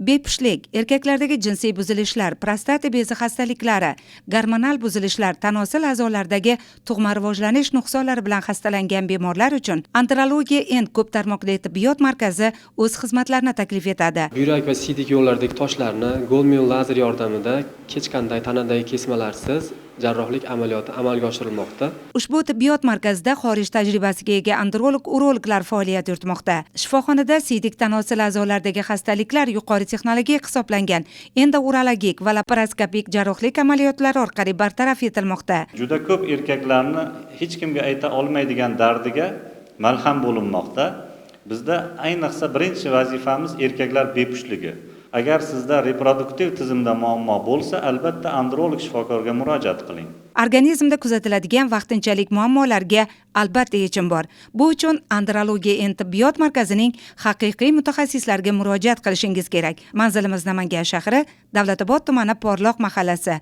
Bepushtlik, erkaklardagi jinsiy buzilishlar, prostata bezi xastaliklari, gormonal buzilishlar, tanosil a'zolardagi tug'ma rivojlanish nuqsonlari bilan xastalangan bemorlar uchun Andrologiya End ko'p tarmoqli tibbiyot markazi o'z xizmatlarini taklif etadi. Buyrak va siydik yo'llaridagi toshlarni Goldman lazer yordamida hech qanday tanadagi kesmalarsiz jarrohlik amaliyoti amalga oshirilmoqda. Ushbu tibbiyot markazida xorij tajribasiga ega androlog-urologlar faoliyat yuritmoqda. Shifoxonada siydik tanosil a'zolaridagi xastaliklar yuqori texnologik hisoblangan endourologik va laparoskopik jarrohlik amaliyotlari orqali bartaraf etilmoqda. Juda ko'p erkaklarni hech kimga ayta olmaydigan dardiga malham bo'linmoqda. Bizda ayniqsa birinchi vazifamiz erkaklar bepushligi. Agar sizda reproduktiv tizimda muammo bo'lsa, albatta androlog shifokorga murojaat qiling. Organizmda kuzatiladigan vaqtinchalik muammolarga albatta yechim bor. Bu uchun Andrologiya End tibbiyot markazining haqiqiy mutaxassislariga murojaat qilishingiz kerak. Manzilimiz Namangan shahri, Davlatobod tumani Porloq mahallasi.